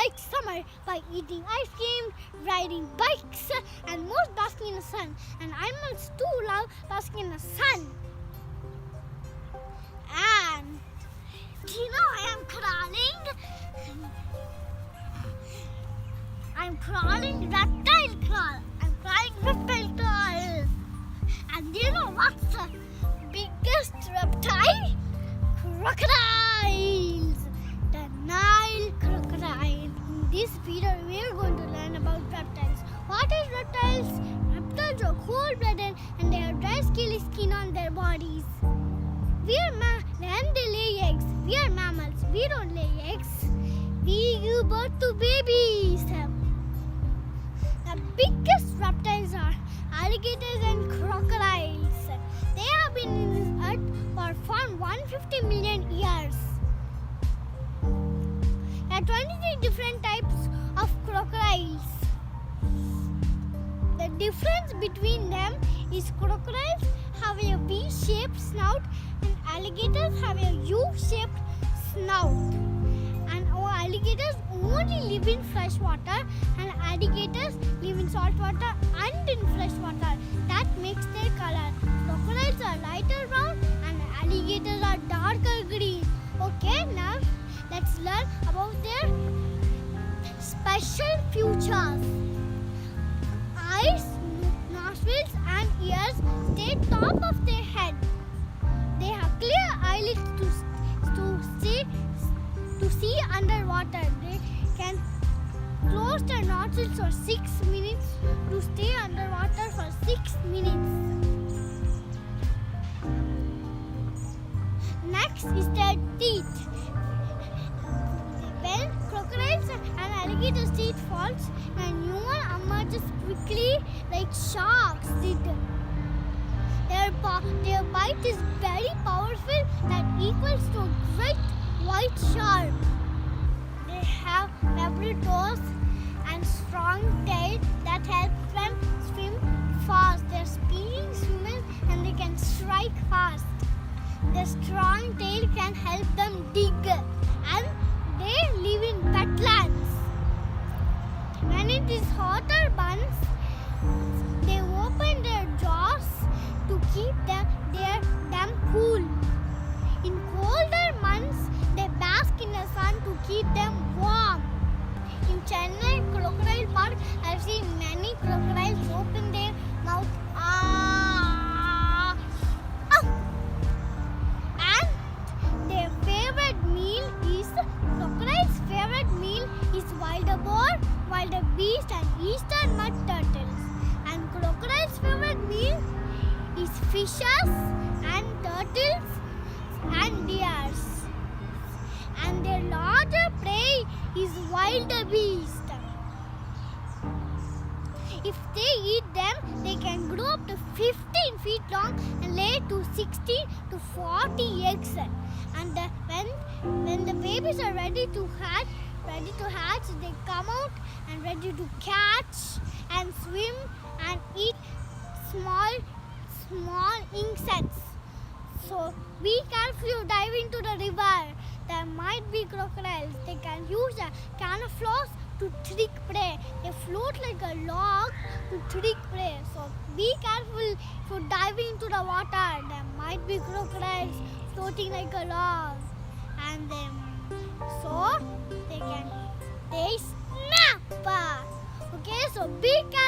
like summer by eating ice cream, riding bikes, and most basking in the sun. And animals too love basking in the sun. And I am crawling reptile crawl. I'm crawling reptile crawl. And do you know what's the biggest reptile? Crocodiles. The Nile crocodile. In this video, we are going to learn about reptiles. What is reptiles? Reptiles are cold-blooded and they have dry, scaly skin on their bodies. When they lay eggs, we are mammals. We don't lay eggs. We give birth to babies. The biggest reptiles are alligators and crocodiles. They have been in this earth for 150 million years. There are 23 different types of crocodiles. The difference between them is crocodiles have a V-shaped snout and alligators have a U-shaped snout. And our alligators only live in fresh water and alligators live in salt water and in fresh water. That makes their color. Crocodiles are lighter brown and alligators are darker green. Okay, now let's learn about their special features. Eyes, nostrils and ears stay top of their head. They have clear eyelids to see underwater. They can close their nostrils for 6 minutes to stay underwater for 6 minutes. Next is their teeth. When crocodiles and alligators' teeth falls, a new one emerges quickly like sharks did. Their bite is very powerful, that equals to a great white shark. They have rubbery toes and strong tail that helps them swim fast. They're speedy swimmers and they can strike fast. Their strong tail can help them dig, and they live in wetlands. When it is hotter months, they open their jaws to keep them cool. In colder months, they bask in the sun to keep them warm. In Chennai Crocodile Park, I've seen many crocodiles open their mouth. And their favorite meal is crocodile's favorite meal is wild boar, wild beast, and eastern mud turtles. And crocodile's favorite meal is fishes and turtles and deers. And their larger prey is wild beast. If they eat them, they can grow up to 15 feet long and lay to 60 to 40 eggs. And when the babies are ready to hatch, they come out and ready to catch and swim and eat small insects. So be careful you dive into the river. There might be crocodiles. They can use a camouflage to trick prey. They float like a log to trick prey. So be careful if you dive into the water. There might be crocodiles floating like a log. And they snap. Okay, so be careful.